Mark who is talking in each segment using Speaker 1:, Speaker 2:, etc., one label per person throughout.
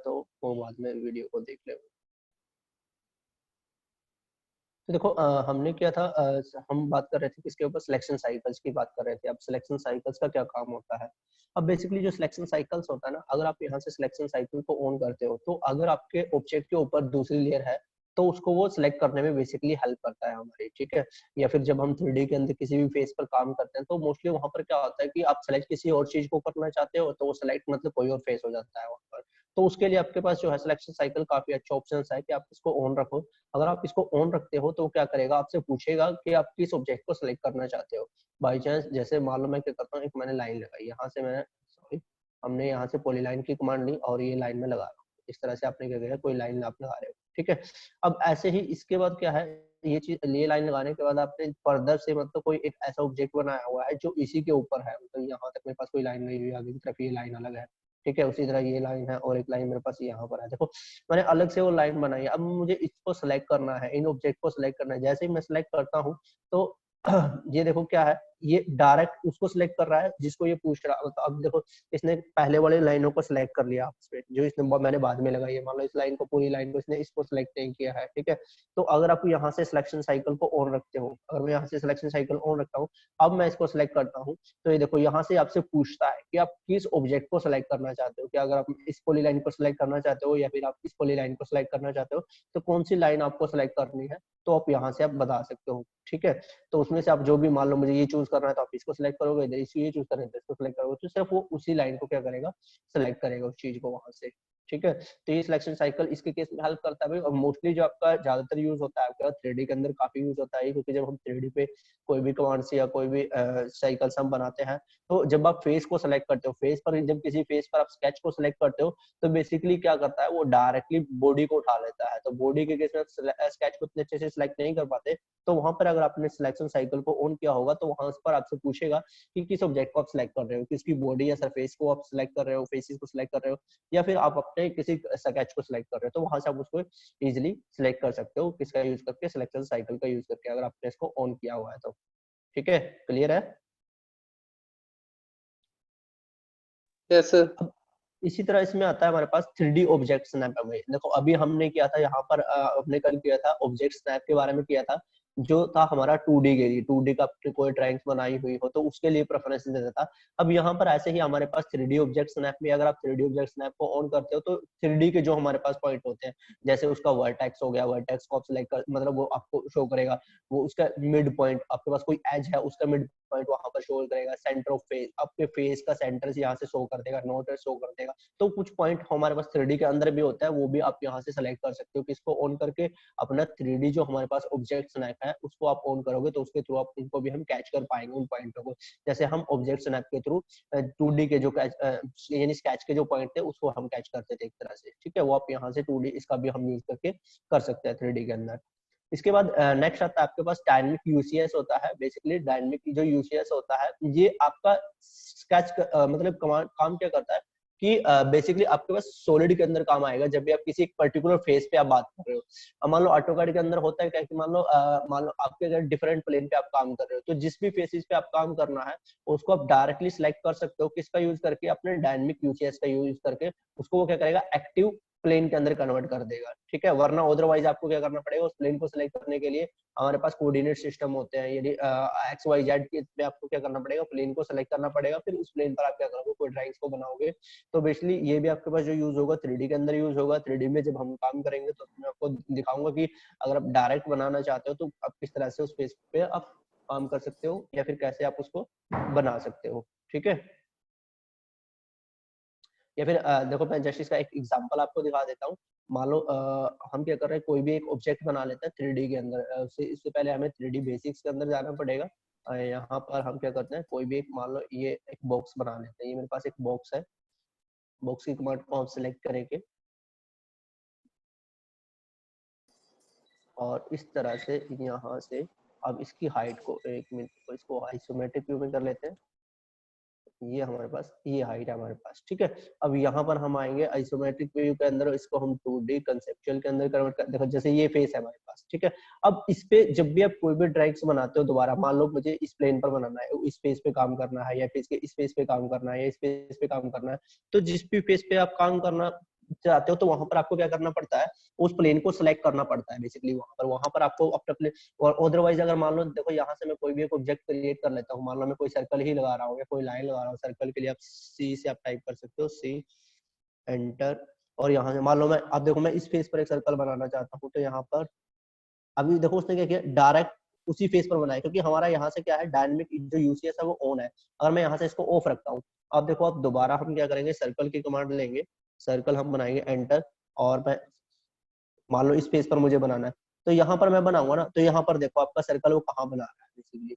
Speaker 1: तो वो बाद में वीडियो को देख लेना। तो देखो हमने किया था हम बात कर रहे थे किसके ऊपर, सिलेक्शन साइकिल्स की बात कर रहे थे। अब सिलेक्शन साइकिल्स का क्या काम होता है। अब बेसिकली जो सिलेक्शन साइकिल्स होता है ना, अगर आप यहाँ से सिलेक्शन साइकिल को ऑन करते हो तो अगर आपके ऑब्जेक्ट के ऊपर दूसरी लेयर है तो उसको वो सिलेक्ट करने में बेसिकली हेल्प करता है हमारी, ठीक है। या फिर जब हम 3D के अंदर किसी भी फेस पर काम करते हैं तो मोस्टली वहां पर क्या होता है कि आप सेलेक्ट किसी और चीज को करना चाहते हो तो वो सिलेक्ट मतलब कोई और फेस हो जाता है वहां पर। तो उसके लिए आपके पास जो है सिलेक्शन साइकिल काफी अच्छा ऑप्शन है कि आप इसको ऑन रखो। अगर आप इसको ऑन रखते हो तो क्या करेगा, आपसे पूछेगा कि आप किस ऑब्जेक्ट को सिलेक्ट करना चाहते हो। बाई चांस जैसे मान लो मैं क्या करता हूँ, एक मैंने लाइन लगाई, यहाँ से मैंने सॉरी हमने यहाँ से पॉलीलाइन की कमांड ली और ये लाइन में लगा रहा हूँ। इस तरह से आपने क्या किया, कोई लाइन आप लगा रहे हो, ठीक है। अब ऐसे ही इसके बाद क्या है, ये चीज ये लाइन लगाने के बाद आपने फर्दर से मतलब कोई एक ऐसा ऑब्जेक्ट बनाया हुआ है जो इसी के ऊपर है, मतलब यहाँ तक मेरे पास कोई लाइन नहीं हुई, आगे की तरफ ये लाइन अलग है, ठीक है। उसी तरह ये लाइन है और एक लाइन मेरे पास यहाँ पर है। देखो मैंने अलग से वो लाइन बनाई है। अब मुझे इसको सिलेक्ट करना है, इन ऑब्जेक्ट को सिलेक्ट करना है। जैसे ही मैं सिलेक्ट करता हूँ तो ये देखो क्या है, ये डायरेक्ट उसको सिलेक्ट कर रहा है जिसको ये पूछ रहा है। तो अब देखो इसने पहले वाले लाइनों को सिलेक्ट कर लिया आपस में, जो इसने मैंने बाद में लगाई है। मान लो इस लाइन को, पूरी लाइन को इसने इसको सिलेक्ट नहीं किया है, ठीक है। तो अगर आप यहाँ से सिलेक्शन साइकिल को ऑन रखते हो, अगर मैं यहाँ से सिलेक्शन साइकिल ऑन रखता हूँ, अब मैं इसको सिलेक्ट करता हूँ तो ये देखो यहाँ से आपसे पूछता है कि आप किस ऑब्जेक्ट को सिलेक्ट करना चाहते हो, कि अगर आप इस पॉली लाइन को सिलेक्ट करना चाहते हो या फिर आप इस पॉली लाइन को सिलेक्ट करना चाहते हो, तो कौन सी लाइन आपको सिलेक्ट करनी है, तो आप यहाँ से आप बता सकते हो, ठीक है। तो उसमें से आप जो भी, मान लो मुझे ये चूज करना है तो आप इसको सिलेक्ट करोगे, इधर इसको ये चूज करना है तो इसको सिलेक्ट करोगे, तो सिर्फ वो उसी लाइन को क्या करेगा, सिलेक्ट करेगा उस चीज को वहां से, ठीक है। तो ये सिलेक्शन साइकिल इसके केस में हेल्प करता है भाई। और मोस्टली जो आपका ज्यादातर यूज होता है आपका 3D के अंदर काफी यूज होता है, क्योंकि जब हम 3D पे कोई भी कमांड्स या कोई भी साइकिल्स हम बनाते हैं तो जब आप फेस को सिलेक्ट करते हो, फेस पर जब किसी फेस पर आप स्केच को सिलेक्ट करते हो तो बेसिकली क्या करता है, वो डायरेक्टली बॉडी को उठा लेता है। तो बॉडी के केस में स्केच को इतने अच्छे से सिलेक्ट नहीं कर पाते, तो वहां पर अगर आपने सिलेक्शन साइकिल को ऑन किया होगा तो वहां पर आपसे पूछेगा कि किस ऑब्जेक्ट को आप सिलेक्ट कर रहे हो, किसकी बॉडी या सरफेस को आप सिलेक्ट कर रहे हो, फेसेस को सिलेक्ट कर रहे हो, या फिर आप अपने किसी स्केच को सिलेक्ट कर रहे हो। तो वहां से आप उसको इजीली सिलेक्ट कर सकते हो, किसका यूज करके, सिलेक्शन साइकिल का यूज करके, अगर आपने इसको ऑन किया हुआ है तो, ठीक है। क्लियर है।
Speaker 2: Yes sir.
Speaker 1: अब इसी तरह इसमें आता है हमारे पास 3D ऑब्जेक्ट स्नैप में। देखो अभी हमने किया था यहाँ पर अपने कल किया था ऑब्जेक्ट स्नैप के बारे में किया था, जो था हमारा 2D के लिए, 2D का कोई ड्राइंग्स बनाई हुई हो तो उसके लिए प्रेफरेंस देता था। अब यहाँ पर ऐसे ही हमारे पास 3D ऑब्जेक्ट स्नैप में, अगर आप 3D ऑब्जेक्ट स्नैप को ऑन करते हो तो 3D के जो हमारे पास पॉइंट होते हैं, जैसे उसका वर्टेक्स हो गया, वर्टेक्स को आप सिलेक्ट कर, मतलब वो आपको शो करेगा, वो उसका मिड पॉइंट, आपके पास कोई एज है उसका मिड पॉइंट वहां पर शो करेगा, सेंटर ऑफ फेस, आपके फेस का सेंटर से यहाँ से शो कर देगा, नोट शो कर देगा। तो कुछ पॉइंट हमारे पास 3D के अंदर भी होता है, वो भी आप यहाँ से सेलेक्ट कर सकते हो कि इसको ऑन करके अपना 3D जो हमारे पास ऑब्जेक्ट स्नैप है उसको आप ऑन करोगे तो उसके थ्रू आप उनको भी हम कैच कर पाएंगे, उन पॉइंटों को। जैसे हम ऑब्जेक्ट स्नैप के थ्रू 2D के जो यानी स्केच के जो पॉइंट थे उसको हम कैच करते थे एक तरह से, ठीक है। वो आप यहाँ से 2D इसका भी हम यूज करके कर सकते हैं 3D के अंदर। इसके बाद नेक्स्ट आता है आपके पास डायनेमिक यूसीएस होता है। बेसिकली डायनेमिक जो यूसीएस होता है ये आपका स्केच मतलब काम क्या करता है कि बेसिकली आपके पास सॉलिड के अंदर काम आएगा जब भी आप किसी एक पर्टिकुलर फेस पे आप बात कर रहे हो। अब मान लो ऑटोकैड के अंदर होता है क्या कि मान लो आपके अगर डिफरेंट प्लेन पे आप काम कर रहे हो तो जिस भी फेसेस पे आप काम करना है उसको आप डायरेक्टली सिलेक्ट कर सकते हो, किसका यूज करके, अपने डायनेमिक यूसीएस का यूज करके। उसको वो क्या करेगा, एक्टिव प्लेन के अंदर कन्वर्ट कर देगा, ठीक है। वरना अदरवाइज आपको क्या करना पड़ेगा, उस प्लेन को सिलेक्ट करने के लिए हमारे पास कोऑर्डिनेट सिस्टम होते हैं, यदि एक्स वाई जेड पे आपको क्या करना पड़ेगा, प्लेन को सिलेक्ट करना पड़ेगा, फिर उस प्लेन पर आप क्या करोगे, कोई ड्राइंग्स को बनाओगे। तो बेसिकली ये भी आपके पास जो यूज होगा 3D के अंदर यूज होगा। 3D में जब हम काम करेंगे तो मैं आपको दिखाऊंगा कि अगर आप डायरेक्ट बनाना चाहते हो तो आप किस तरह से उस पेज पे आप काम कर सकते हो या फिर कैसे आप उसको बना सकते हो, ठीक है। या फिर देखो मैं जस्ट इसका एक एग्जांपल आपको दिखा देता हूँ। मान लो हम क्या कर रहे हैं, कोई भी एक ऑब्जेक्ट बना लेते हैं 3D के अंदर। इससे पहले हमें 3D बेसिक्स के अंदर जाना पड़ेगा। यहाँ पर हम क्या करते हैं, कोई भी एक, मान लो ये एक बॉक्स बना लेते हैं। ये मेरे पास एक बॉक्स है, बॉक्स की कमांड को हम सिलेक्ट करेंगे और इस तरह से यहाँ से अब इसकी हाइट को, एक मिनट को, इसको आइसोमेट्रिक व्यू में कर लेते हैं। ये हमारे पास ये हाइट है हमारे पास, ठीक है। अब यहाँ पर हम आएंगे आइसोमेट्रिक व्यू के अंदर, इसको हम 2D कंसेप्चुअल के अंदर कन्वर्ट कर, देखो जैसे ये फेस है हमारे पास, ठीक है। अब इस पे जब भी आप कोई भी ड्राइंग्स बनाते हो, दोबारा मान लो मुझे इस प्लेन पर बनाना है, इस फेस पे काम करना है, या फिर इस फेस पे काम करना है, या इस फेस पे काम करना है, तो जिस भी फेस पे आप काम करना चाहते हो तो वहां पर आपको क्या करना पड़ता है, उस प्लेन को सिलेक्ट करना पड़ता है बेसिकली। वहां पर आपको अपना प्लेन, और अदरवाइज अगर मान लो देखो यहाँ से मैं कोई भी एक ऑब्जेक्ट क्रिएट कर लेता हूँ, मान लो मैं कोई सर्कल ही लगा रहा हूँ या कोई लाइन लगा रहा हूँ, सर्कल के लिए आप सी से आप टाइप कर सकते हो, सी एंटर। और यहाँ से मान लो मैं, अब देखो मैं इस फेस पर एक सर्कल बनाना चाहता हूँ, तो यहाँ पर अभी देखो उसने क्या किया, डायरेक्ट उसी फेस पर बनाया, क्योंकि हमारा यहाँ से क्या है, डायनेमिक जो यूसीएस है वो ऑन है। अगर मैं यहाँ से इसको ऑफ रखता हूँ, अब देखो अब दोबारा हम क्या करेंगे, सर्कल की कमांड लेंगे, सर्कल हम बनाएंगे एंटर, और मैं मान लो इस फेस पर मुझे बनाना है, तो यहाँ पर मैं बनाऊंगा ना, तो यहाँ पर देखो आपका सर्कल वो कहाँ बना रहा है बेसिकली,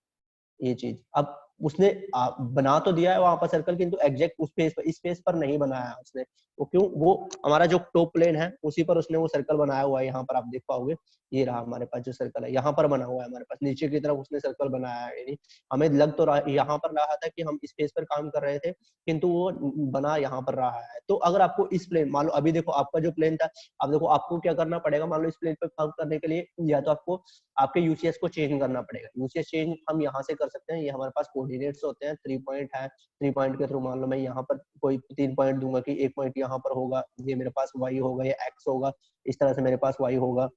Speaker 1: ये चीज। अब उसने बना तो दिया है वहां पर सर्कल, किंतु एग्जैक्ट उस पेज पर, इस पेज पर नहीं बनाया है उसने। वो क्यों, वो हमारा जो टॉप प्लेन है उसी पर उसने वो सर्कल बनाया हुआ है। यहाँ पर आप देख पाओगे, ये रहा हमारे पास जो सर्कल है, यहाँ पर बना हुआ है हमारे पास, नीचे की तरफ उसने सर्कल बनाया है। यानी हमें लग तो रहा, यहाँ पर रहा था कि हम इस पेज पर काम कर रहे थे, किंतु वो बना यहाँ पर रहा है। तो अगर आपको इस प्लेन, मान लो अभी देखो आपका जो प्लेन था, अब देखो आपको क्या करना पड़ेगा, मान लो इस प्लेन पर काम करने के लिए, या तो आपको आपके यूसीएस को चेंज करना पड़ेगा। यूसीएस चेंज हम यहाँ से कर सकते हैं, ये हमारे पास कोऑर्डिनेट्स होते हैं, 3 पॉइंट है, 3 पॉइंट के थ्रू मान लो मैं यहाँ पर कोई 3 पॉइंट दूंगा कि एक पॉइंट यहाँ पर होगा, ये मेरे पास वाई होगा, ये एक्स होगा, इस तरह से मेरे पास वाई होगा,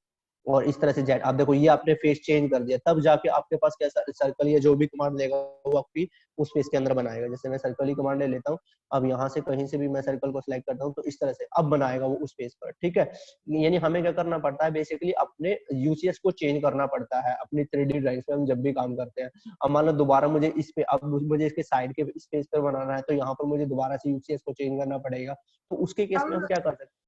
Speaker 1: और इस तरह से जेड। आप देखो ये आपने फेस चेंज कर दिया, तब जाके आपके पास क्या सर्कल या जो भी कमांड लेगा वो आपकी उस फेस के अंदर बनाएगा। जैसे मैं सर्कल ही कमांड ले लेता हूँ, अब यहाँ से कहीं से भी मैं सर्कल को सिलेक्ट करता हूँ, तो इस तरह से अब बनाएगा वो उस पेज पर, ठीक है। यानी हमें क्या करना पड़ता है, बेसिकली अपने यूसीएस को चेंज करना पड़ता है अपनी 3D ड्राइंग्स में हम जब भी काम करते हैं। अब मान लो दोबारा मुझे इस पे, अब मुझे इसके साइड के स्पेस पर बनाना है, तो यहाँ पर मुझे दोबारा से यूसीएस को चेंज करना पड़ेगा। तो उसके केस में हम क्या कर सकते हैं,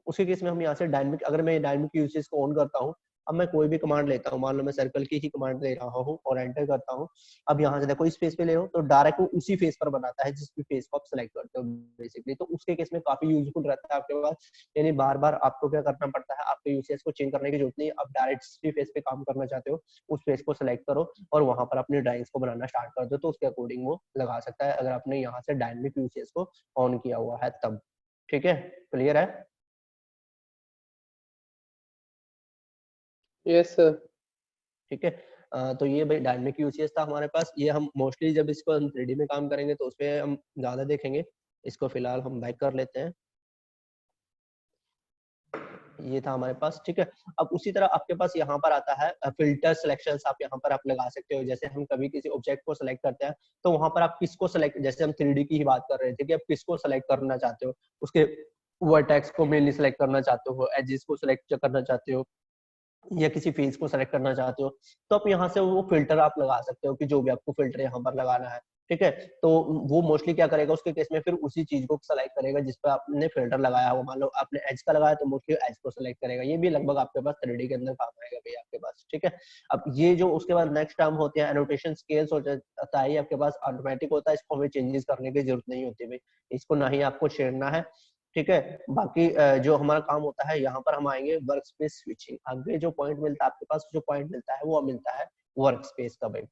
Speaker 1: उसके केस में हम यहाँ से डायनेमिक, अगर मैं डायनेमिक यूसेज को ऑन करता हूँ, अब मैं कोई भी कमांड लेता हूँ, मान लो मैं सर्कल की ही कमांड ले रहा हूँ और एंटर करता हूँ, अब यहाँ से देखो इस फेस पे ले रहा हूँ, तो डायरेक्ट वो उसी फेस पर बनाता है जिस भी फेस को आप सेलेक्ट करते हो बेसिकली। तो उसके केस में काफी यूजफुल रहता है आपके पास। यानी बार बार आपको क्या करना पड़ता है, आपके यूसीएस को चेंज करने की जरूरत नहीं, आप डायरेक्ट जिस भी फेस पे काम करना चाहते हो उस फेस को सिलेक्ट करो और वहां पर अपनी ड्राइंग्स को बनाना स्टार्ट कर दो, तो उसके अकॉर्डिंग वो लगा सकता है, अगर आपने यहाँ से डायनेमिक यूसीएस को ऑन किया हुआ है तब। ठीक है, क्लियर है?
Speaker 2: Yes sir.
Speaker 1: ठीक है। तो ये भाई डायनेमिक यूसीएस था हमारे पास। ये हम मोस्टली जब इसको हम 3D में काम करेंगे तो उसमें हम ज्यादा देखेंगे। इसको फिलहाल हम बैक कर लेते हैं। ये था हमारे पास, ठीक है। अब उसी तरह आपके पास यहाँ पर आता है फिल्टर सिलेक्शंस, आप यहाँ पर आप लगा सकते हो। जैसे हम कभी किसी ऑब्जेक्ट को सिलेक्ट करते हैं तो वहां पर आप किसको सिलेक्ट, जैसे हम 3D की ही बात कर रहे थे कि आप किसको सिलेक्ट करना चाहते हो, उसके वर्टेक्स को मेनली सिलेक्ट करना चाहते हो, एजेस को सिलेक्ट करना चाहते हो, या किसी फेस को सेलेक्ट करना चाहते हो, तो आप यहाँ से वो फिल्टर आप लगा सकते हो कि जो भी आपको फिल्टर यहाँ पर लगाना है, ठीक है। तो वो मोस्टली क्या करेगा, उसके केस में फिर उसी चीज को सेलेक्ट करेगा जिस पर आपने फिल्टर लगाया हो। मान लो आपने एज का लगाया तो मोस्टली एज को सेलेक्ट करेगा। ये भी लगभग आपके पास 3D के अंदर काम आएगा भाई आपके पास, ठीक है। अब ये जो उसके बाद नेक्स्ट टर्म होते हैं एनोटेशन स्केल्स होता है, आपके पास ऑटोमेटिक होता है, इसको हमें चेंजेस करने की जरूरत नहीं होती भाई, इसको ना ही आपको छेड़ना है, ठीक है। बाकी जो हमारा काम होता है, यहाँ पर हम आएंगे वर्क स्पेस स्विचिंग। आगे जो पॉइंट मिलता है आपके पास, जो पॉइंट मिलता है वो मिलता है वर्क स्पेस का भाई,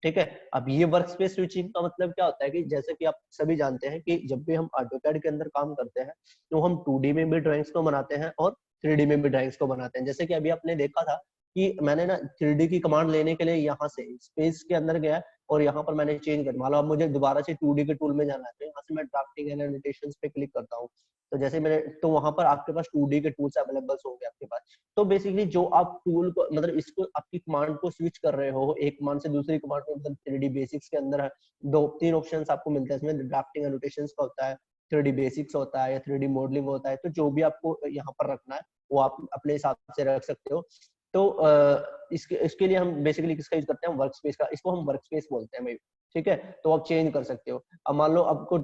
Speaker 1: ठीक है। अब ये वर्क स्पेस स्विचिंग का मतलब क्या होता है कि जैसे कि आप सभी जानते हैं कि जब भी हम ऑटोकैड के अंदर काम करते हैं तो हम 2D में भी ड्राइंग्स को बनाते हैं और 3D में भी ड्राइंग्स को बनाते हैं। जैसे कि अभी आपने देखा था कि मैंने ना 3D की कमांड लेने के लिए यहाँ से स्पेस के अंदर गया और यहाँ पर मैंने चेंज कर, मान लो अब मुझे दोबारा से 2D के टूल में जाना है, तो यहाँ से मैं ड्राफ्टिंग एंड एनोटेशंस पे क्लिक करता हूँ, तो जैसे मैंने, तो वहां पर आपके पास 2D के टूल्स अवेलेबल होंगे आपके पास। तो बेसिकली जो आप टूल को, मतलब इसको आपकी कमांड को स्विच कर रहे हो एक कमांड से दूसरी कमांड में, मतलब 3D बेसिक्स के अंदर है, 2-3 ऑप्शंस आपको मिलते हैं इसमें। ड्राफ्टिंग एनोटेशंस का होता है, 3D बेसिक्स होता है, या 3D मॉडलिंग होता है। तो जो भी आपको यहाँ पर रखना है वो आप अपने हिसाब से रख सकते हो। तो इसके लिए हम बेसिकली किसका यूज करते हैं, वर्क स्पेस का। इसको हम वर्क स्पेस बोलते हैं भाई, ठीक है। तो आप चेंज कर सकते हो। अब मान लो आपको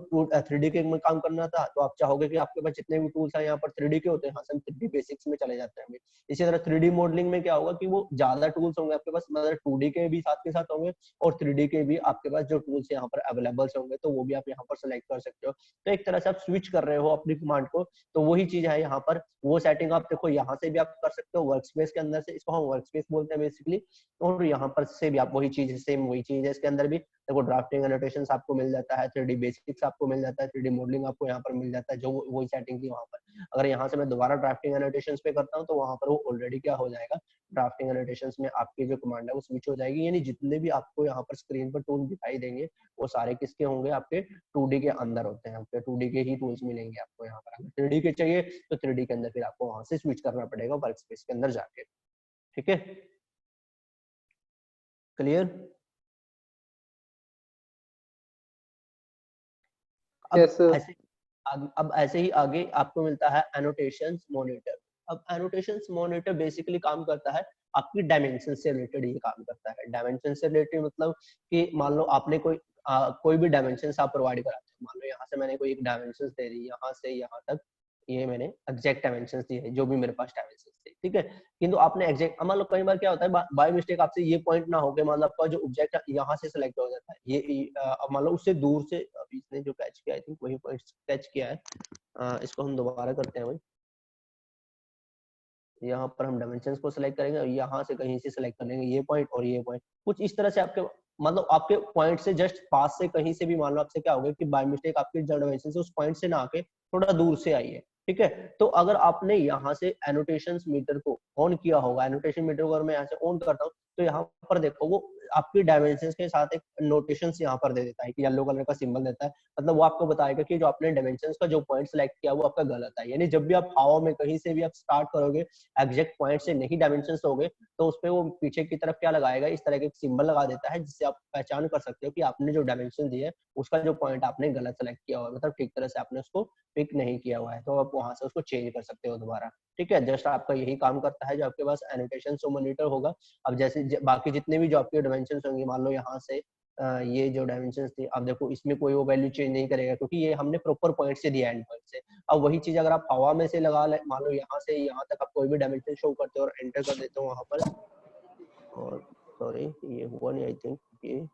Speaker 1: 3D के में काम करना था, तो आप चाहोगे कि आपके पास जितने भी टूल्स हैं यहाँ पर 3D के होते हैं, यहाँ से हम 3D बेसिक्स में चले जाते हैं। इसी तरह 3D मॉडलिंग में क्या होगा कि वो ज्यादा टूल्स होंगे आपके पास, मतलब 2D के भी साथ के साथ होंगे और 3D के भी आपके पास जो टूल्स यहाँ पर अवेलेबल होंगे, तो वो भी आप यहाँ पर सेलेक्ट कर सकते हो। तो एक तरह से आप स्विच कर रहे हो अपनी कमांड को, तो वही चीज है यहाँ पर। वो सेटिंग आप देखो यहाँ से भी आप कर सकते हो वर्क स्पेस के अंदर से, इसको हम वर्क स्पेस बोलते हैं बेसिकली। और यहाँ पर से भी आप वही चीज, सेम वही चीज है इसके अंदर भी। देखो ड्राफ्टिंग एनोटेशंस आपको मिल जाता है, 3D बेसिक्स आपको मिल जाता है, 3D मॉडलिंग आपको यहाँ पर मिल जाता है, जो वही सेटिंग थी वहाँ पर। अगर यहाँ से मैं दोबारा ड्राफ्टिंग एनोटेशंस पे करता हूँ तो वहाँ पर वो ऑलरेडी क्या हो जाएगा, ड्राफ्टिंग एनोटेशंस में आपकी जो कमांड है वो स्विच हो जाएगी, यानी जितने भी आपको यहाँ पर स्क्रीन पर टूल दिखाई देंगे वो सारे किसके होंगे, आपके 2D के अंदर होते हैं, आपके 2D के ही टूल्स मिलेंगे आपको यहाँ पर। अगर 3D के चाहिए तो 3D के अंदर फिर आपको वहां से स्विच करना पड़ेगा वर्क स्पेस के अंदर जाके। ठीक है, क्लियर?
Speaker 2: yes sir.
Speaker 1: अब ऐसे ही आगे आपको मिलता है एनोटेशंस मॉनिटर। अब एनोटेशंस मॉनिटर बेसिकली काम करता है आपकी डायमेंशन से रिलेटेड, ये काम करता है। डायमेंशन से रिलेटेड मतलब कि मान लो आपने कोई भी डायमेंशन आप प्रोवाइड कराते हैं, मान लो यहाँ से मैंने कोई एक डायमेंशन दे दी, यहाँ से यहाँ तक ये मैंने एग्जैक्ट डायमेंशन दिए है, जो भी मेरे पास डायमेंशन थे, ठीक है। किंतु आपने एग्जैक्ट, मान लो कई बार क्या होता है बाय मिस्टेक आपसे ये पॉइंट ना हो के, मान लो आपका जो ऑब्जेक्ट यहाँ से सिलेक्ट हो जाता है, ये मान लो उससे दूर से इसने जो कैच किया, आई थिंक वही पॉइंट कैच किया है। इसको हम दोबारा करते हैं भाई, यहाँ पर हम डायमेंशंस को सिलेक्ट करेंगे और यहाँ से कहीं से सिलेक्ट कर लेंगे ये पॉइंट और ये पॉइंट, कुछ इस तरह से आपके मतलब आपके पॉइंट से जस्ट पास से कहीं से भी मान लो आपसे क्या होगा कि बाय मिस्टेक आपके डायमेंशन से उस पॉइंट से ना आके थोड़ा दूर से आई है, ठीक है। तो अगर आपने यहाँ से एनोटेशंस मीटर को ऑन किया होगा, एनोटेशन मीटर को अगर मैं यहाँ से ऑन करता हूँ तो यहाँ पर देखो वो आपकी डायमेंशंस के साथ एक नोटेशंस यहाँ पर दे देता है कि येलो कलर का सिंबल देता है, मतलब वो आपको बताएगा कि जो आपने डायमेंशंस का जो पॉइंट सेलेक्ट किया वो आपका गलत है। यानी जब भी आप हवा में कहीं से भी आप स्टार्ट करोगे, एग्जैक्ट पॉइंट से नहीं डायमेंशंस होगे तो उस पे वो पीछे की तरफ क्या लगाएगा, इस तरह के सिंबल लगा देता है, जिससे आप पहचान कर सकते हो कि आपने जो डायमेंशन दिए उसका जो पॉइंट आपने गलत सेलेक्ट किया हुआ है, मतलब ठीक तरह से आपने उसको पिक नहीं किया हुआ है, तो आप वहां से उसको चेंज कर सकते हो दोबारा। ठीक है, जस्ट आपका यही काम करता है जो आपके पास एनोटेशन मॉनिटर होगा। अब जैसे बाकी जितने भी जो आपके डायमेंशन होंगे, मान लो यहाँ से ये जो डायमेंशंस थी, अब देखो इसमें कोई वो वैल्यू चेंज नहीं करेगा क्योंकि ये हमने प्रॉपर पॉइंट से दिया, एंड पॉइंट से। अब वही चीज अगर आप हवा में से लगा ले, मान लो यहाँ से यहाँ तक आप कोई भी डायमेंशन शो करते हो और एंटर कर देते हो वहां पर, और सॉरी ये हुआ नहीं, आई थिंक ये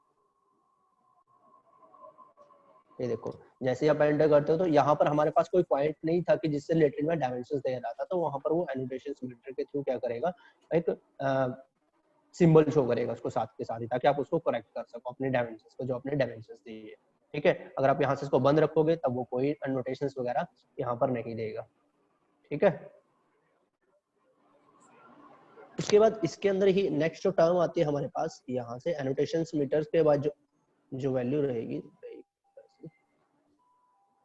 Speaker 1: देखो जैसे आप एंटर करते हो तो यहाँ पर हमारे पास कोई पॉइंट नहीं था कि जिससे रिलेटेड में डायमेंशंस दे रहा था, तो वहां पर वो एनोटेशन मीटर के थ्रू क्या करेगा, एक सिंबल शो करेगा उसको साथ के साथ ही, ताकि आप उसको करेक्ट कर सको अपने डायमेंशंस को जो अपने डायमेंशंस दिए। ठीक है, अगर आप यहाँ से इसको बंद रखोगे तब वो कोई एनोटेशंस वगैरह यहाँ पर नहीं देगा। ठीक है, उसके बाद इसके अंदर ही नेक्स्ट जो टर्म आती है हमारे पास, यहाँ से एनोटेशंस मीटर्स के बाद जो वैल्यू रहेगी,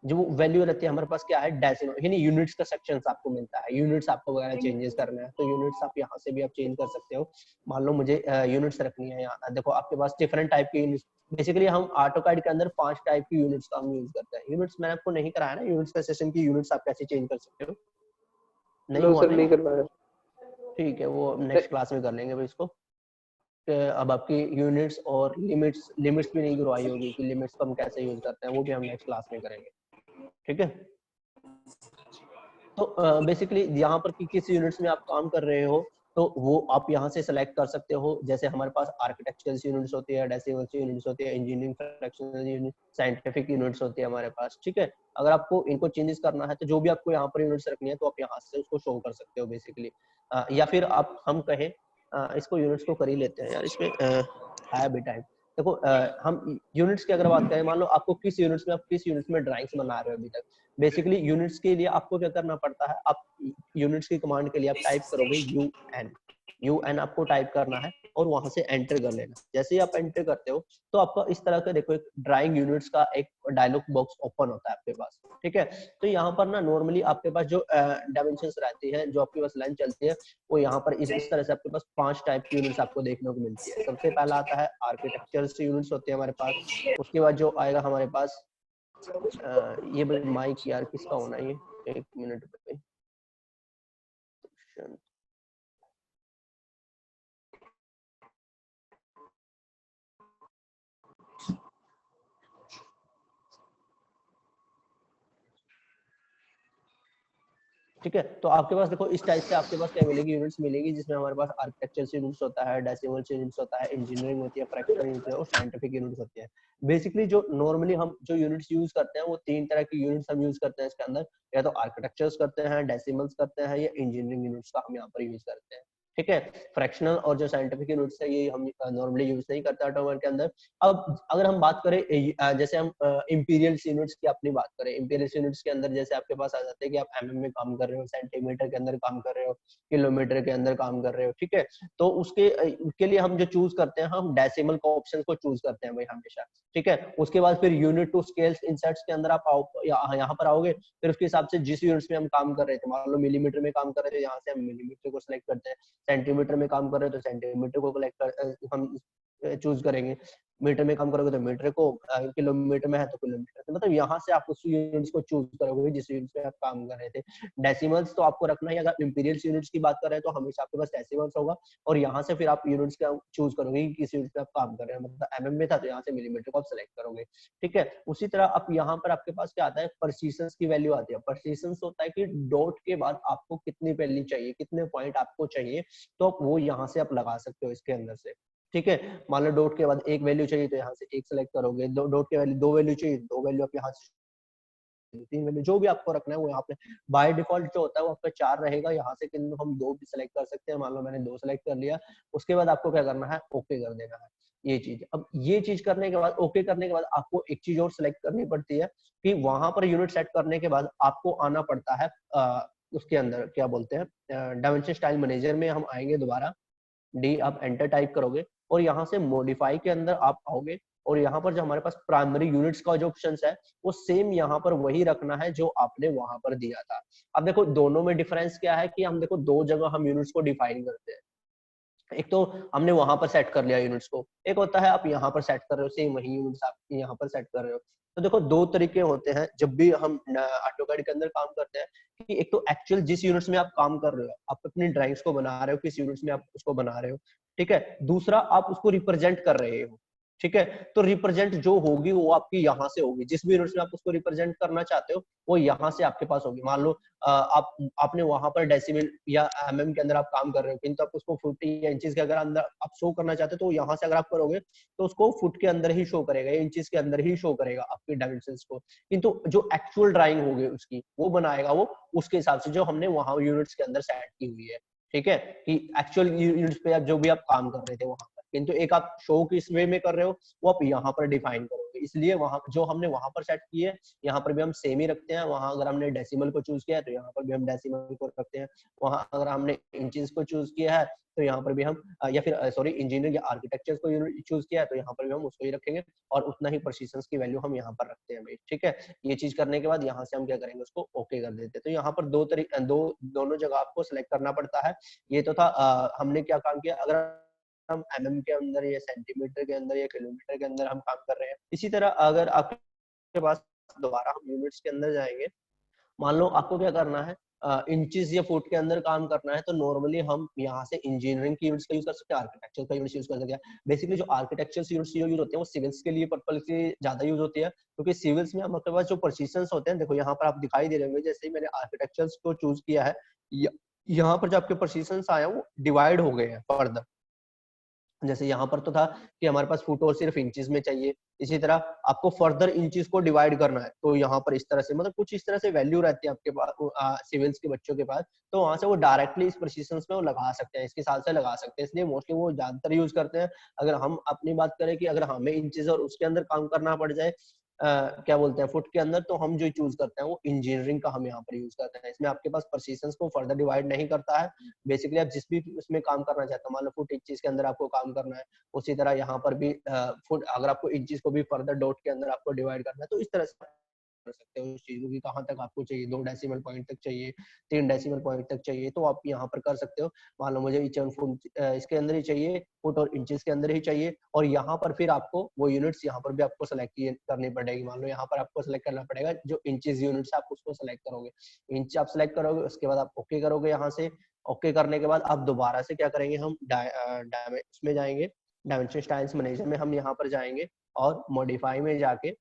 Speaker 1: जो वैल्यू रहती है हमारे पास क्या है, डेसिमल, यानी यूनिट्स का सेक्शन आपको मिलता है। यूनिट्स आपको वगैरह चेंजेस करना है तो यूनिट्स आप यहाँ से भी आप चेंज कर सकते हो। मान लो मुझे यूनिट्स रखनी है यहाँ, देखो आपके पास डिफरेंट टाइप की यूनिट्स, बेसिकली हम ऑटोकैड के अंदर 5 टाइप की यूनिट्स का हम यूज करते हैं। यूनिट्स मैंने आपको नहीं कराया ना, यूनिट्स का सेशन की यूनिट्स आप कैसे चेंज कर सकते हो, नहीं हुआ
Speaker 2: सर
Speaker 1: ना
Speaker 2: नहीं
Speaker 1: ये?
Speaker 2: कर पाया।
Speaker 1: ठीक है, वो नेक्स्ट क्लास में कर लेंगे भाई इसको। अब आपकी यूनिट्स और लिमिट्स भी नहीं करवाई होगी कि लिमिट्स को हम कैसे यूज करते हैं, वो भी हम नेक्स्ट क्लास में करेंगे। ठीक है, तो बेसिकली यहाँ पर किस यूनिट्स में आप काम कर रहे हो तो वो आप यहाँ से सेलेक्ट कर सकते हो। जैसे हमारे पास आर्किटेक्चरल यूनिट्स होती है, डेसिमल यूनिट्स होती है, engineering fractional unit, scientific units होती है हमारे पास। ठीक है, अगर आपको इनको चेंजेस करना है तो जो भी आपको यहाँ पर यूनिट्स रखनी है तो आप यहाँ से उसको शो कर सकते हो बेसिकली। या फिर आप हम कहें इसको यूनिट्स को कर ही लेते हैं यार, इसमें है भी टाइम। देखो हम यूनिट्स की अगर बात करें, मान लो आपको किस यूनिट्स में ड्राइंग्स बना रहे हो अभी तक, बेसिकली यूनिट्स के लिए आपको क्या करना पड़ता है, आप यूनिट्स की कमांड के लिए आप टाइप करोगे UN आपको टाइप करना है और वहां से एंटर कर लेना। जैसे ही आप एंटर करते हो तो आपका इस तरह का देखो एक ड्राइंग यूनिट्स का एक डायलॉग बॉक्स ओपन होता है आपके पास। ठीक है, तो यहाँ पर ना नॉर्मली आपके पास जो डायमेंशंस रहती है, जो आपके पास लाइन चलती है, वो यहाँ पर इस तरह से आपके पास 5 टाइप की यूनिट्स आपको देखने को मिलती है। सबसे पहला आता है आर्किटेक्चर यूनिट्स होती है हमारे पास। उसके बाद जो आएगा हमारे पास ये माइक यार किसका होना है, ये 1 मिनट पे। ठीक है, तो आपके पास देखो इस टाइप से आपके पास क्या मिलेगी, यूनिट्स मिलेगी, जिसमें हमारे पास आर्किटेक्चर यूनिट्स होता है, डेसिमल यूनिट्स होता है, इंजीनियरिंग होती है, फ्रैक्शनल यूनिट्स और साइंटिफिक यूनिट्स होती है। बेसिकली जो नॉर्मली हम जो यूनिट्स यूज करते हैं वो 3 तरह की यूनिट्स हम यूज करते हैं इसके अंदर, या तो आर्किटेक्चर्स करते हैं, डेसिमल्स करते हैं, या इंजीनियरिंग यूनिट्स का हम यहाँ पर यूज करते हैं। ठीक है। फ्रैक्शनल और जो साइंटिफिक यूनिट्स है ये हम नॉर्मली यूज नहीं करते ऑटोमर के अंदर। अब अगर हम बात करें जैसे हम इंपीरियल यूनिट्स की अपनी बात करें, इंपीरियल यूनिट्स के अंदर जैसे आपके पास आ जाते हैं कि आप एमएम में काम कर रहे हो, सेंटीमीटर के अंदर काम कर रहे हो, किलोमीटर के अंदर काम कर रहे हो, ठीक है। तो उसके लिए हम जो चूज करते हैं, हम डेसिमल को ऑप्शन को चूज करते हैं भाई हमेशा, ठीक है। उसके बाद फिर यूनिट टू स्केल्स इंसर्ट्स के अंदर आप आओ, यहाँ पर आओगे, फिर उसके हिसाब से जिस यूनिट्स में हम काम कर रहे थे, मान लो मिलीमीटर में काम कर रहे थे, यहाँ से हम मिलीमीटर को सिलेक्ट करते हैं, सेंटीमीटर में काम कर रहे हो तो सेंटीमीटर को हम चूज करेंगे, मीटर में काम करोगे तो मीटर को, किलोमीटर में है तो किलोमीटर, तो मतलब यहाँ से आप उस यूनिट्स को चूज करोगे जिस यूनिट्स में आप काम कर रहे थे। डेसिमल्स तो आपको रखना है, अगर इंपीरियल यूनिट्स की बात कर रहे हैं तो हमेशा आपके पास डेसिमल्स होगा, और यहाँ से फिर आप यूनिट्स का चूज करोगे कि किस यूनिट पे आप काम कर रहे हैं, मतलब एमएम में था तो यहाँ से मिलीमीटर को आप सेलेक्ट करोगे, ठीक है। उसी तरह आप यहाँ पर आपके पास क्या आता है, प्रेसिशन की वैल्यू आती है। प्रेसिशन होता है कि डॉट के बाद आपको कितनी वैल्यू चाहिए, कितने पॉइंट आपको चाहिए, तो आप वो यहाँ से आप लगा सकते हो इसके अंदर से, ठीक है। मान लो डॉट के बाद एक वैल्यू चाहिए तो यहाँ से एक सेलेक्ट करोगे, डॉट के वैल्यू दो वैल्यू चाहिए, दो वैल्यू आप यहाँ से, तीन वैल्यू जो भी आपको रखना है वो यहाँ पे बाय डिफॉल्ट जो होता है वो आपका 4 रहेगा, यहाँ से किन्तु हम 2 भी सेलेक्ट कर सकते हैं, मान लो मैंने 2 सेलेक्ट कर लिया, उसके बाद आपको क्या करना है, ओके कर देना है ये चीज। अब ये चीज करने के बाद, ओके करने के बाद आपको एक चीज और सेलेक्ट करनी पड़ती है कि वहां पर यूनिट सेट करने के बाद आपको आना पड़ता है उसके अंदर क्या बोलते हैं, डायमेंशन स्टाइल मैनेजर में हम आएंगे दोबारा, डी आप एंटर टाइप करोगे और यहाँ से मॉडिफाई के अंदर आप आओगे, और यहाँ पर जो हमारे पास प्राइमरी यूनिट्स का जो ऑप्शन है वो सेम यहाँ पर वही रखना है जो आपने वहां पर दिया था। अब देखो दोनों में डिफरेंस क्या है कि हम देखो दो जगह हम यूनिट्स को डिफाइन करते हैं, एक तो हमने वहां पर सेट कर लिया यूनिट्स को, एक होता है आप यहाँ पर सेट कर रहे हो, सेम वही यूनिट्स आप यहाँ पर सेट कर रहे हो। तो देखो दो तरीके होते हैं जब भी हम ऑटोकैड के अंदर काम करते हैं, कि एक तो एक्चुअल जिस यूनिट्स में आप काम कर रहे हो, आप अपनी ड्राइंग्स को बना रहे हो, किस यूनिट्स में आप उसको बना रहे हो, ठीक है। दूसरा आप उसको रिप्रेजेंट कर रहे हो, ठीक है। तो रिप्रेजेंट जो होगी वो आपकी यहाँ से होगी, जिस भी यूनिट्स में आप उसको रिप्रेजेंट करना चाहते हो वो यहाँ से आपके पास होगी। मान लो आपने वहां पर डेसिमल या एमएम के अंदर आप काम कर रहे हो, किंतु आप उसको फुट या इंचेस के अगर अंदर आप शो करना चाहते हो तो यहाँ से अगर आप करोगे तो उसको फुट के अंदर ही शो करेगा या इंचेस के अंदर ही शो करेगा आपकी डायमेंशंस को, किंतु जो एक्चुअल ड्राइंग होगी उसकी वो बनाएगा वो उसके हिसाब से जो हमने वहां यूनिट्स के अंदर सेट की हुई है, ठीक है। कि एक्चुअल यूनिट्स पे जो भी आप काम कर रहे थे वहां पर, किंतु एक आप शो किस वे में कर रहे हो वो आप यहाँ पर डिफाइन करोगे, इसलिए वहां जो हमने वहां पर सेट की है यहाँ पर भी हम सेम ही रखते हैं। वहां अगर हमने डेसिमल को चूज किया है तो यहाँ पर भी हम डेसिमल को रखते हैं, वहां अगर हमने इंचेस को चूज किया है तो यहाँ पर भी हम या फिर सॉरी इंजीनियरिंग या आर्किटेक्चर को चूज किया है तो यहाँ पर भी हम उसको ही रखेंगे, और उतना ही प्रिसिशन की वैल्यू हम यहाँ पर रखते हैं भाई, ठीक है। ये चीज करने के बाद यहाँ से हम क्या करेंगे, उसको ओके कर देते हैं। तो यहाँ पर दोनों जगह आपको सिलेक्ट करना पड़ता है। ये तो था हमने क्या काम किया, अगर हम एमएम के अंदर या सेंटीमीटर के अंदर या किलोमीटर के अंदर हम काम कर रहे हैं। इसी तरह अगर आपके पास दोबारा हम यूनिट्स के अंदर जाएंगे, मान लो आपको क्या करना है, इंचेस या फुट के अंदर काम करना है, तो नॉर्मली हम यहाँ से इंजीनियरिंग की यूनिट्स का यूज कर सकते हैं, आर्किटेक्चर का यूनिट्स यूज कर सकते हैं। बेसिकली जो आर्किटेक्चर यूनिट्स यूज होते हैं वो सिविल्स के लिए पर्पज के ज्यादा यूज होती है, क्योंकि सिविल्स में हमारे पास जो प्रिसिशंस होते हैं, देखो यहाँ पर आप दिखाई दे रहे होंगे, जैसे ही मैंने आर्किटेक्चर को चूज किया है, यहाँ पर जो आपके प्रिसिशंस आए वो डिवाइड हो गए हैं फर्दर। जैसे यहाँ पर तो था कि हमारे पास फुट और सिर्फ इंचेस में चाहिए, इसी तरह आपको फर्दर इंचेस को डिवाइड करना है तो यहाँ पर इस तरह से, मतलब कुछ इस तरह से वैल्यू रहती है आपके पास सिविल्स के बच्चों के पास, तो वहां से वो डायरेक्टली इस प्रिसिशन में वो लगा सकते हैं, इसके साथ से लगा सकते हैं, इसलिए मोस्टली वो ज्यादातर यूज करते हैं। अगर हम अपनी बात करें कि अगर हमें इंचेस और उसके अंदर काम करना पड़ जाए, क्या बोलते हैं फुट के अंदर, तो हम जो चूज करते हैं वो इंजीनियरिंग का हम यहाँ पर यूज करते हैं। इसमें आपके पास प्रिसिशन को फर्दर डिवाइड नहीं करता है, बेसिकली आप जिस भी उसमें काम करना चाहते हो, मान लो फुट इंचेस के अंदर आपको काम करना है, उसी तरह यहाँ पर भी फुट अगर आपको इंचेस को भी फर्दर डॉट के अंदर आपको डिवाइड करना है, तो इस तरह से कर सकते हो उस चीज को कि कहाँ तक आपको चाहिए, 2 डेसिमल पॉइंट तक चाहिए, 3 डेसिमल पॉइंट तक चाहिए, तो आप यहाँ पर कर सकते हो। मान लो मुझे ईच फुट इसके अंदर ही चाहिए, फुट और इंचेस के अंदर ही चाहिए, और यहाँ पर फिर आपको वो यूनिट्स यहाँ पर भी आपको सेलेक्ट करनी पड़ेगी। मान लो यहाँ पर आपको सेलेक्ट करना पड़ेगा जो इंचेस यूनिट्स आप उसको सेलेक्ट करोगे, इंच आप सेलेक्ट करोगे, उसके बाद आप ओके करोगे। यहाँ से ओके करने के बाद आप दोबारा से क्या करेंगे, हम उसमें जाएंगे, डायमेंशन स्टाइल्स मैनेजर में हम यहाँ पर जाएंगे और मॉडिफाई में जाके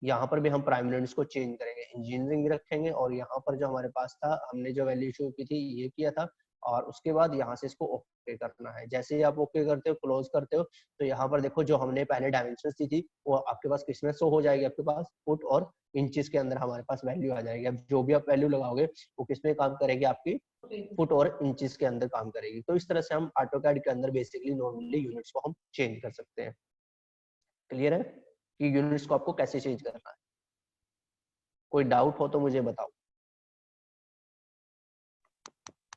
Speaker 1: यहाँ पर भी हम प्राइम यूनिट्स को चेंज करेंगे, इंजीनियरिंग रखेंगे, और यहाँ पर जो हमारे पास था हमने जो वैल्यू शो की थी ये किया था, और उसके बाद यहाँ से इसको ओके करना है। जैसे ही आप ओके करते हो, क्लोज करते हो, तो यहाँ पर देखो जो हमने पहले डायमेंशन दी थी वो आपके पास किसमें शो हो जाएगी, आपके पास फुट और इंचेस के अंदर हमारे पास वैल्यू आ जाएगी। अब जो भी आप वैल्यू लगाओगे वो किसमें काम करेगी, आपकी फुट और इंचेस के अंदर काम करेगी। तो इस तरह से हम ऑटोकैड के अंदर बेसिकली नॉर्मली यूनिट्स को हम चेंज कर सकते हैं। क्लियर है कि यूनिट्स को आपको कैसे चेंज करना है? कोई डाउट हो तो मुझे बताओ।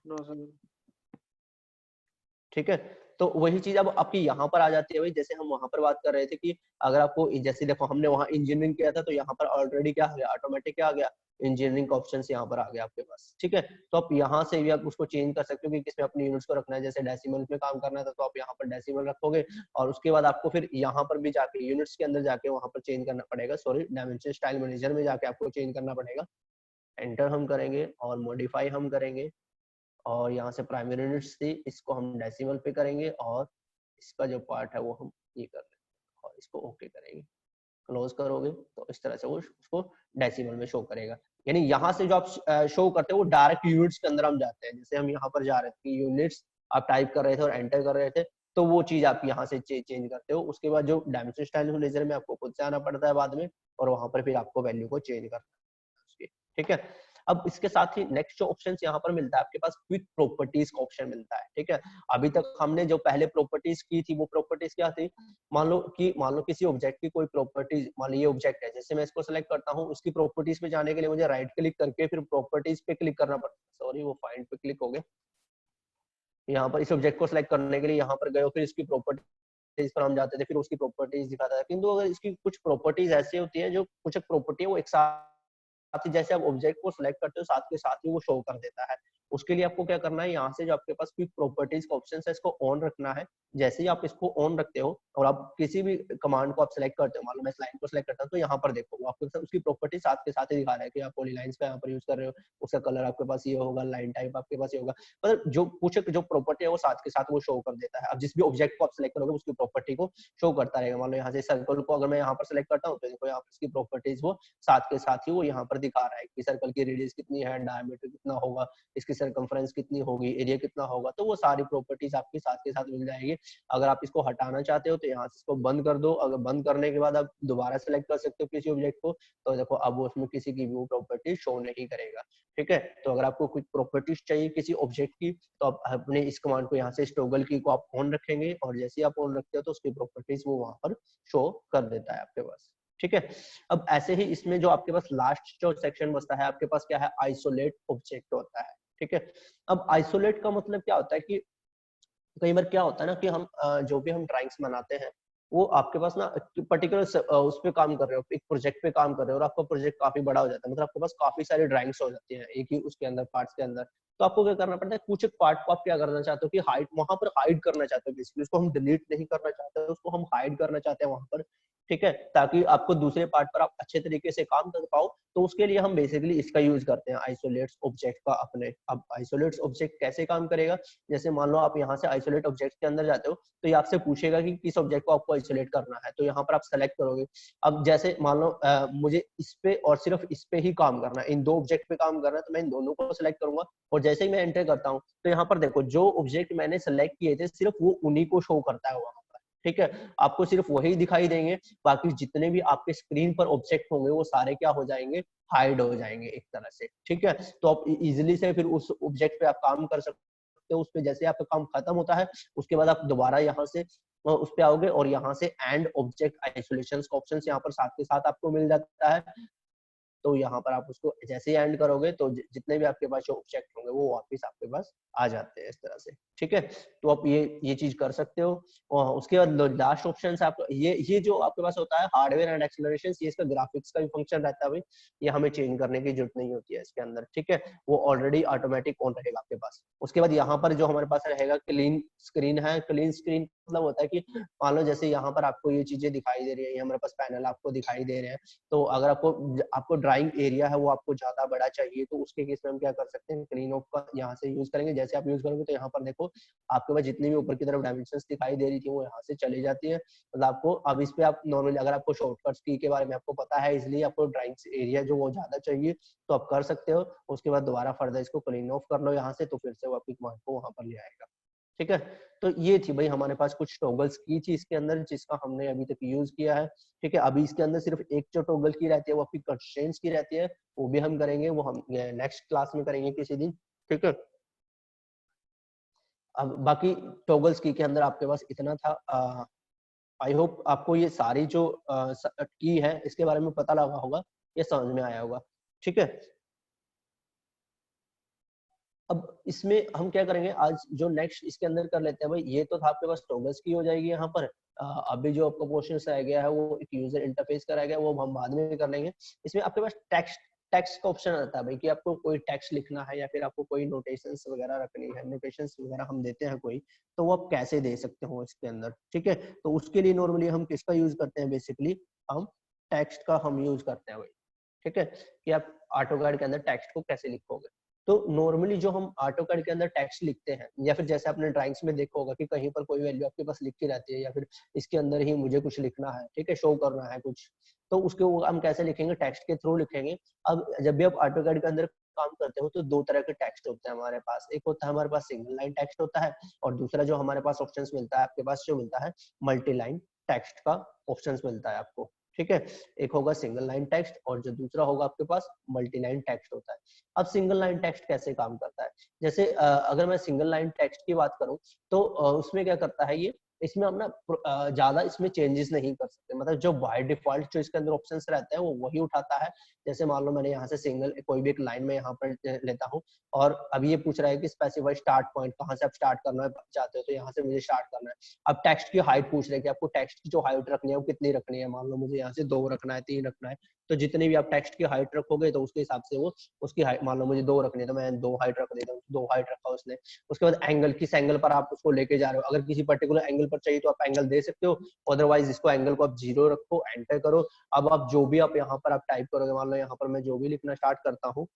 Speaker 2: No sir.
Speaker 1: ठीक है, तो वही चीज अब आपकी यहाँ पर आ जाती है भाई, जैसे हम वहां पर बात कर रहे थे कि अगर आपको जैसे देखो हमने वहां इंजीनियरिंग किया था तो यहाँ पर ऑलरेडी क्या आ गया, ऑटोमेटिक क्या आ गया, इंजीनियरिंग का ऑप्शन यहाँ पर आ गया आपके पास। ठीक है, तो आप यहाँ से भी आप उसको चेंज कर सकते हो कि किसमें अपनी यूनिट्स को रखना है। जैसे डेसिमल में काम करना था तो आप यहाँ पर डेसिमल रखोगे, और उसके बाद आपको फिर यहाँ पर भी जाके यूनिट्स के अंदर जाके वहां पर चेंज करना पड़ेगा, सॉरी डायमेंशन स्टाइल मैनेजर में जाके आपको चेंज करना पड़ेगा। एंटर हम करेंगे और मॉडिफाई हम करेंगे, और यहाँ से प्राइमरी यूनिट्स थी इसको हम डेसिमल पे करेंगे, और इसका जो पार्ट है वो हम ये कर लेंगे और इसको ओके करेंगे। क्लोज करोगे तो इस तरह से वो उसको डेसिमल में शो करेगा। यानी यहाँ से जो आप शो करते हो वो डायरेक्ट यूनिट्स के अंदर हम जाते हैं। जैसे हम यहाँ पर जा रहे थे यूनिट्स आप टाइप कर रहे थे और एंटर कर रहे थे, तो वो चीज आप यहाँ से चेंज करते हो। उसके बाद जो डायमेंशन स्टाइल मैनेजर में आपको खुद से आना पड़ता है बाद में, और वहां पर फिर आपको वैल्यू को चेंज करना है। ठीक है, अब इसके साथ ही नेक्स्ट जो ऑप्शन यहाँ पर मिलता है आपके पास क्विक प्रॉपर्टीज का ऑप्शन मिलता है। ठीक है, अभी तक हमने जो पहले प्रॉपर्टीज की थी वो प्रॉपर्टीज क्या थी, मान लो किसी ऑब्जेक्ट की कोई प्रॉपर्टीज, मान लो ये ऑब्जेक्ट है, जैसे मैं इसको सेलेक्ट करता हूँ, उसकी प्रॉपर्टीज पे जाने के लिए मुझे राइट क्लिक करके फिर प्रॉपर्टीज पे क्लिक करना पड़ता है। सॉरी वो फाइंड पे क्लिक हो गया। यहाँ पर इस ऑब्जेक्ट को सिलेक्ट करने के लिए यहाँ पर गए हो, फिर इसकी प्रॉपर्टीज पर हम जाते थे, फिर उसकी प्रॉपर्टीज दिखाता था। किंतु अगर इसकी कुछ प्रॉपर्टीज ऐसी होती है, जो कुछ प्रॉपर्टी है वो एक साथ ही, जैसे आप ऑब्जेक्ट को सिलेक्ट करते हो साथ के साथ ही वो शो कर देता है। उसके लिए आपको क्या करना है, यहाँ से जो आपके पास क्विक प्रॉपर्टीज का ऑप्शन है इसको ऑन रखना है। जैसे ही आप इसको ऑन रखते हो और आप किसी भी कमांड को आप सिलेक्ट करते हो, मान लो मैं इस लाइन को सिलेक्ट करता हूँ, तो यहाँ पर देखो वो आपको उसकी प्रॉपर्टी साथ के साथ ही दिखा रहा है कि आप पॉलीलाइंस का यहाँ पर यूज कर रहे हो, उसका कलर आपके पास ये होगा, लाइन टाइप आपके पास ये होगा, मतलब जो कुछ जो प्रॉपर्टी है वो साथ के साथ वो शो कर देता है। अब जिस भी ऑब्जेक्ट को आप सिलेक्ट करोगे उसकी प्रॉपर्टी को शो करता रहेगा। मान लो यहाँ से सर्कल को अगर मैं यहाँ पर सिलेक्ट करता हूँ तो देखो यहाँ पर इसकी प्रॉपर्टीज वो साथ के साथ ही वो यहाँ पर दिखा रहा है कि सर्कल की रेडियस कितनी है, डायमीटर कितना होगा, इसकी सर्कमफ्रेंस कितनी होगी, एरिया कितना होगा, तो वो सारी प्रॉपर्टीज आपके साथ के साथ मिल जाएगी। अगर आप इसको हटाना चाहते हो तो यहाँ से इसको बंद कर दो। अगर बंद करने के बाद आप दोबारा सेलेक्ट कर सकते हो किसी ऑब्जेक्ट को, तो देखो अब वो उसमें किसी की भी प्रॉपर्टी शो नहीं करेगा। ठीक है, तो अगर आपको कुछ प्रॉपर्टीज चाहिए किसी ऑब्जेक्ट की, तो आप अपने इस कमांड को यहाँ से टॉगल की को आप ऑन रखेंगे, और जैसे ही आप ऑन रखते हो तो उसकी प्रॉपर्टीज वो वहां पर शो कर देता है आपके पास। ठीक है, अब ऐसे ही इसमें जो आपके पास लास्ट जो सेक्शन बचता है आपके पास क्या है, आइसोलेट ऑब्जेक्ट होता है। ठीक है, अब आइसोलेट का मतलब क्या होता है कि कई बार क्या होता है ना कि हम जो भी हम ड्राइंग्स बनाते हैं वो आपके पास ना पर्टिकुलर उस पे काम कर रहे हो, एक प्रोजेक्ट पे काम कर रहे हो, और आपका प्रोजेक्ट काफी बड़ा हो जाता है, मतलब आपके पास काफी सारी ड्राइंग्स हो जाती हैं एक ही उसके अंदर पार्ट्स के अंदर। तो आपको क्या करना पड़ता है, कुछ एक पार्ट को आप क्या करना चाहते हो कि हाइड वहां पर हाइड करना चाहते हो, बेसिकली उसको हम डिलीट नहीं करना चाहते, उसको हम हाइड करना चाहते हैं वहां पर। ठीक है, ताकि आपको दूसरे पार्ट पर आप अच्छे तरीके से काम कर पाओ, तो उसके लिए हम बेसिकली इसका यूज करते हैं आइसोलेट्स ऑब्जेक्ट का अपने। अब आइसोलेट्स ऑब्जेक्ट कैसे काम करेगा, जैसे मान लो आप यहाँ से आइसोलेट ऑब्जेक्ट के अंदर जाते हो तो ये आपसे पूछेगा कि किस ऑब्जेक्ट को आपको आइसोलेट करना है, तो यहाँ पर आप सेलेक्ट करोगे। अब जैसे मान लो मुझे इस पे और सिर्फ इस पे ही काम करना है, इन दो ऑब्जेक्ट पे काम करना है, तो मैं इन दोनों को सिलेक्ट करूंगा, और जैसे ही मैं एंटर करता हूँ तो यहाँ पर देखो जो ऑब्जेक्ट मैंने सेलेक्ट किए थे सिर्फ वो उन्हीं को शो करता है वहां पर। ठीक है, आपको सिर्फ वही दिखाई देंगे, बाकी जितने भी आपके स्क्रीन पर ऑब्जेक्ट होंगे वो सारे क्या हो जाएंगे, हाइड हो जाएंगे एक तरह से। ठीक है, तो आप इजिली से फिर उस ऑब्जेक्ट पे आप काम कर सकते हो। उस पे जैसे आपका काम खत्म होता है उसके बाद आप दोबारा यहाँ से उस पे आओगे, और यहाँ से एंड ऑब्जेक्ट आइसोलेशन का ऑप्शन यहाँ पर साथ के साथ आपको मिल जाता है। तो यहाँ पर आप उसको जैसे ही एंड करोगे तो जितने भी आपके पास जो ऑब्जेक्ट होंगे वो वापस आपके पास आ जाते हैं इस तरह से। ठीक है, तो आप ये चीज कर सकते हो। और उसके बाद लास्ट ऑप्शन है आपका ये जो आपके पास होता है हार्डवेयर एंड एक्सेलरेशन, ये इसका ग्राफिक्स का भी फंक्शन रहता है भाई, ये हमें चेंज करने की जरूरत नहीं होती है इसके अंदर। ठीक है, वो ऑलरेडी ऑटोमेटिक ऑन रहेगा आपके पास। उसके बाद यहाँ पर जो हमारे पास रहेगा क्लीन स्क्रीन है। क्लीन स्क्रीन मतलब होता है कि मान लो जैसे यहाँ पर आपको ये चीजें दिखाई दे रही है, ये हमारे पास पैनल आपको दिखाई दे रहे हैं, तो अगर आपको ड्राइंग एरिया है वो आपको ज्यादा बड़ा चाहिए, तो उसके केस में हम क्या कर सकते हैं, क्लीन ऑफ का यहाँ से यूज करेंगे। जैसे आप यूज करोगे तो यहाँ पर देखो आपके पास जितनी भी ऊपर की तरफ डायमेंशंस दिखाई दे रही थी वो यहाँ से चली जाती है। मतलब आपको अब इस पे आप नॉर्मली अगर आपको शॉर्टकट्स की के बारे में आपको पता है, इसलिए आपको ड्राइंग एरिया जो वो ज्यादा चाहिए तो आप कर सकते हो। उसके बाद दोबारा फर्दर इसको क्लीन ऑफ कर लो यहाँ से, तो फिर से वो आपकी कमांड को वहां पर ले आएगा। ठीक है, तो ये थी भाई हमारे पास कुछ टॉगल्स की चीज के अंदर जिसका हमने अभी तक यूज किया है। ठीक है, अभी इसके अंदर सिर्फ एक जो टॉगल की रहती है वो आपकी कंस्ट्रेंट्स की रहती है, वो भी हम करेंगे, वो हम नेक्स्ट क्लास में करेंगे किसी दिन। ठीक है, अब बाकी टॉगल्स की के अंदर आपके पास इतना था। आई होप आपको ये सारी जो की है इसके बारे में पता लगा होगा, ये समझ में आया होगा। ठीक है, अब इसमें हम क्या करेंगे आज, जो नेक्स्ट इसके अंदर कर लेते हैं भाई, ये तो था आपके पास टॉगल्स की हो जाएगी यहाँ पर। अभी जो आपका क्वेश्चन रह गया है वो एक यूजर इंटरफेस का रह गया, वो हम बाद में कर लेंगे। इसमें आपके पास टेक्स्ट टेक्स्ट का ऑप्शन आता है भाई, कि आपको कोई टेक्स्ट लिखना है या फिर आपको कोई नोटेशंस वगैरह रखनी है, नोटेशंस वगैरह हम देते हैं कोई, तो वो आप कैसे दे सकते हो इसके अंदर। ठीक है, तो उसके लिए नॉर्मली हम किसका यूज करते हैं, बेसिकली हम टेक्स्ट का हम यूज करते हैं भाई। ठीक है, कि आप ऑटोकैड के अंदर टेक्स्ट को कैसे लिखोगे। तो नॉर्मली जो हम ऑटोकैड के अंदर टेक्स्ट लिखते हैं, या फिर जैसे आपने ड्राइंग्स में देखा होगा कि कहीं पर कोई वैल्यू आपके पास लिखी रहती है, या फिर इसके अंदर ही मुझे कुछ लिखना है, ठीक है, शो करना है कुछ, तो उसके वो हम कैसे लिखेंगे, टेक्स्ट के थ्रू लिखेंगे। अब जब भी आप ऑटोकैड के अंदर काम करते हो तो दो तरह के टेक्स्ट होते हैं हमारे पास। एक होता है हमारे पास सिंगल लाइन टेक्स्ट होता है, और दूसरा जो हमारे पास ऑप्शन मिलता है, आपके पास जो मिलता है मल्टी लाइन टेक्स्ट का ऑप्शन मिलता है आपको। ठीक है, एक होगा सिंगल लाइन टेक्स्ट और जो दूसरा होगा आपके पास मल्टी लाइन टेक्स्ट होता है। अब सिंगल लाइन टेक्स्ट कैसे काम करता है, जैसे अगर मैं सिंगल लाइन टेक्स्ट की बात करूं तो उसमें क्या करता है ये, इसमें हम ना ज्यादा इसमें चेंजेस नहीं कर सकते, मतलब जो बाय डिफॉल्ट जो इसके अंदर ऑप्शंस रहते हैं वो वही उठाता है। जैसे मान लो मैंने यहाँ से सिंगल कोई भी एक लाइन में यहाँ पर लेता हूँ, और अभी ये पूछ रहा है कि स्पेसिफाई स्टार्ट पॉइंट, कहाँ से आप स्टार्ट करना चाहते हो, तो यहाँ से मुझे स्टार्ट करना है। अब टेक्स्ट की हाइट पूछ रहे हैं कि आपको टेक्स्ट की जो हाइट रखनी है वो कितनी रखनी है, मान लो मुझे यहाँ से 2 रखना है, 3 रखना है, तो जितनी भी आप टेक्स्ट की हाइट रखोगे तो उसके हिसाब से वो उसकी हाइट, मान लो मुझे 2 रखनी है तो मैं 2 हाइट रख देता हूँ, 2 हाइट रखा उसने। उसके बाद एंगल, किस एंगल पर आप उसको लेके जा रहे हो, अगर किसी पर्टिकुलर एंगल पर चाहिए तो आप एंगल दे सकते हो, अदरवाइज इसको एंगल को आप 0 रखो, एंटर करो। अब आप जो भी आप यहाँ पर आप टाइप करोगे, मान लो यहाँ पर मैं जो भी लिखना स्टार्ट करता हूँ,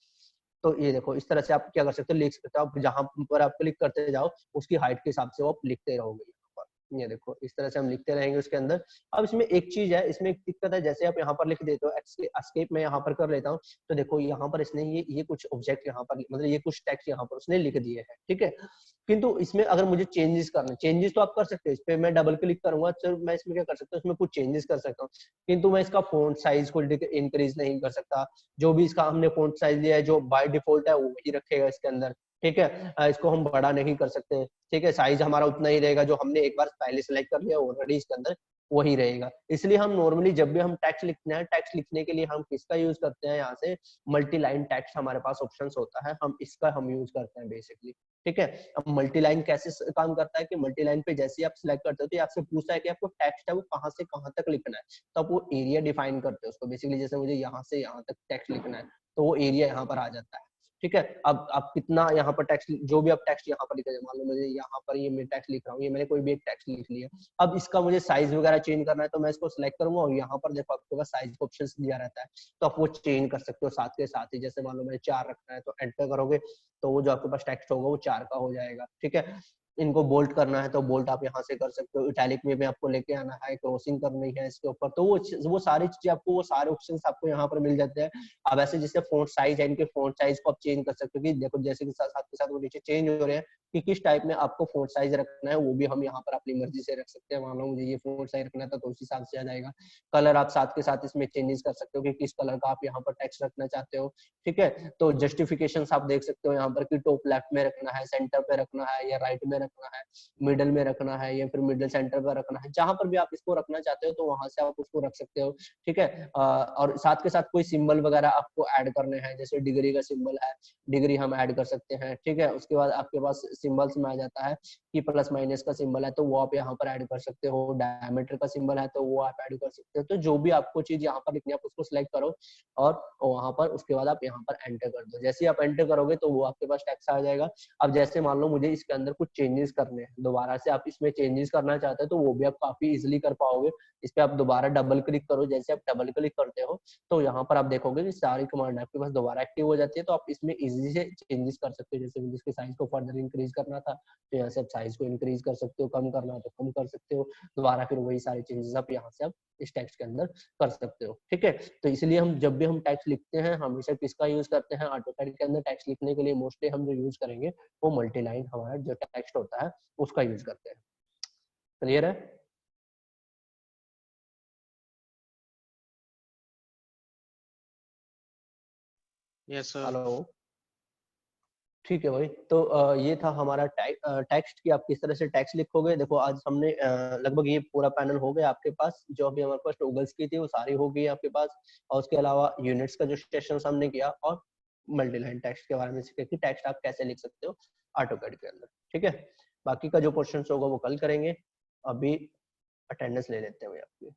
Speaker 1: तो ये देखो इस तरह से आप क्या कर सकते हो, लिख सकते हो, आप जहां पर आप क्लिक करते जाओ उसकी हाइट के हिसाब से वो आप लिखते रहोगे। ये देखो इस तरह से हम लिखते रहेंगे उसके अंदर। अब इसमें एक चीज है, इसमें एक दिक्कत है, जैसे आप यहाँ पर लिख देते हो, एस्केप में यहाँ पर कर लेता हूँ, तो देखो यहाँ पर इसने ये कुछ ऑब्जेक्ट यहाँ पर, मतलब ये कुछ टेक्स्ट यहाँ पर उसने लिख दिए हैं। ठीक है, किंतु इसमें अगर मुझे चेंजेस करना, चेंजेस तो आप कर सकते हो, इस पे मैं डबल क्लिक करूंगा तो मैं इसमें क्या कर सकता हूँ, इसमें कुछ चेंजेस कर सकता हूँ, किंतु मैं इसका फॉन्ट साइज को इंक्रीज नहीं कर सकता। जो भी इसका हमने फॉन्ट साइज दिया है जो बाय डिफॉल्ट है वो वही रखेगा इसके अंदर। ठीक है, इसको हम बड़ा नहीं कर सकते। ठीक है, साइज हमारा उतना ही रहेगा जो हमने एक बार पहले सेलेक्ट कर लिया ऑलरेडी, इसके अंदर वही रहेगा। इसलिए हम नॉर्मली जब भी हम टेक्स्ट लिखते हैं, टेक्स्ट लिखने के लिए हम किसका यूज करते हैं, यहाँ से मल्टी लाइन टेक्स्ट हमारे पास ऑप्शन होता है, हम इसका हम यूज करते हैं बेसिकली। ठीक है, अब मल्टी लाइन कैसे काम करता है कि मल्टी लाइन पे जैसे ही आप सिलेक्ट करते हो तो आपसे पूछता है कि आपको टेक्स्ट है वो कहाँ से कहाँ तक लिखना है, तो आप वो एरिया डिफाइन करते हो उसको, बेसिकली जैसे मुझे यहाँ से यहाँ तक टेक्स्ट लिखना है तो वो एरिया यहाँ पर आ जाता है। ठीक है, अब आप कितना यहाँ पर टेक्स्ट, जो भी आप टेक्स्ट यहाँ पर लिख रहे हैं, मान लो मुझे यहाँ पर ये मैं टेक्स्ट लिख रहा हूँ, ये मैंने कोई भी एक टेक्स्ट लिख लिया, अब इसका मुझे साइज वगैरह चेंज करना है तो मैं इसको सिलेक्ट करूंगा और यहाँ पर देखो आपके पास साइज का ऑप्शन दिया रहता है, तो आप वो चेंज कर सकते हो साथ के साथ ही। जैसे मान लो मैंने 4 रखना है तो एंटर करोगे तो वो जो आपके पास टेक्स्ट होगा वो 4 का हो जाएगा। ठीक है, इनको बोल्ट करना है तो बोल्ट आप यहाँ से कर सकते हो, इटैलिक में आपको लेके आना है, क्रॉसिंग करनी है इसके ऊपर, तो वो सारी चीजें आपको, वो सारे ऑप्शंस आपको यहाँ पर मिल जाते हैं। अब ऐसे जैसे फॉन्ट साइज है, इनके फॉन्ट साइज को आप चेंज कर सकते हो, कि देखो जैसे कि साथ के साथ वो नीचे चेंज हो रहे हैं कि किस टाइप में आपको फॉन्ट साइज रखना है, वो भी हम यहाँ पर अपनी मर्जी से रख सकते हैं। मान लो मुझे ये फॉन्ट साइज रखना था तो उसी हिसाब से आ जाएगा। कलर आप साथ के साथ इसमें चेंजेस कर सकते हो कि किस कलर का आप यहाँ पर टेक्स्ट रखना चाहते हो। ठीक है, तो जस्टिफिकेशन आप देख सकते हो यहाँ पर कि टॉप लेफ्ट में रखना है, सेंटर पे रखना है, या राइट में रखना है, मिडल में रखना है, या फिर मिडल सेंटर पर रखना है, जहां पर भी आप इसको रखना चाहते हो तो वहां से आप उसको रख सकते हो। ठीक है, और साथ के साथ कोई सिंबल वगैरह आपको ऐड करने हैं, जैसे डिग्री का सिंबल है, डिग्री हम ऐड कर सकते हैं। ठीक है, उसके बाद आपके पास सिंबल्स में आ जाता है कि प्लस माइनस का सिंबल है तो वो आप यहाँ पर ऐड कर सकते हो, डायमीटर का सिंबल है तो वो आप ऐड कर सकते हो। तो जो भी आपको चीज यहाँ पर लिखनी है आप उसको सिलेक्ट करो और वहां पर उसके बाद आप यहाँ पर एंटर कर दो। जैसे आप एंटर करोगे तो वो आपके पास टेक्स्ट आ जाएगा। अब जैसे मान लो मुझे इसके अंदर कुछ चेंजेस करने हैं, दोबारा से आप इसमें चेंजेस करना चाहते हो तो वो भी आप काफी इजिली कर पाओगे। इस पे आप दोबारा डबल क्लिक करो, जैसे आप डबल क्लिक करते हो तो यहाँ पर आप देखोगे कि सारी कमांड आपके पास दोबारा एक्टिव हो जाती है, तो आप इसमें इजीली से चेंजेस कर सकते हो। जैसे मुझे इसके साइज को फर्दर इंक्रीज करना था तो यहाँ से आप साइज को इंक्रीज कर सकते हो, कम करना तो कम कर सकते हो, दोबारा फिर वही सारे चेंजेस आप यहाँ से आप इस टेक्स्ट के अंदर कर सकते हो। ठीक है, तो इसलिए हम जब भी हम टेक्स्ट लिखते हैं हमेशा किसका यूज करते हैं, ऑटोकैड के अंदर टेक्स्ट लिखने के लिए मोस्टली हम जो यूज करेंगे वो मल्टी लाइन हमारा जो टेक्स्ट होता है उसका यूज करते हैं। क्लियर है?
Speaker 2: Yes, sir.
Speaker 1: हेलो। ठीक है भाई। तो ये था हमारा टेक्स्ट कि आप किस तरह से टेक्स्ट लिखोगे। देखो आज हमने लगभग ये पूरा पैनल हो गया आपके पास। जो अभी हमारे पास टॉगल्स की थी वो सारी हो गई आपके पास, और उसके अलावा यूनिट्स का जो सेशन हमने किया, और मल्टीलाइन टेक्स्ट के बारे में सीखा कि टेक्स्ट आप कैसे लिख सकते हो ऑटोकैड के अंदर। ठीक है, बाकी का जो क्वेश्चन होगा वो कल करेंगे। अभी अटेंडेंस ले लेते हैं भाई आपकी।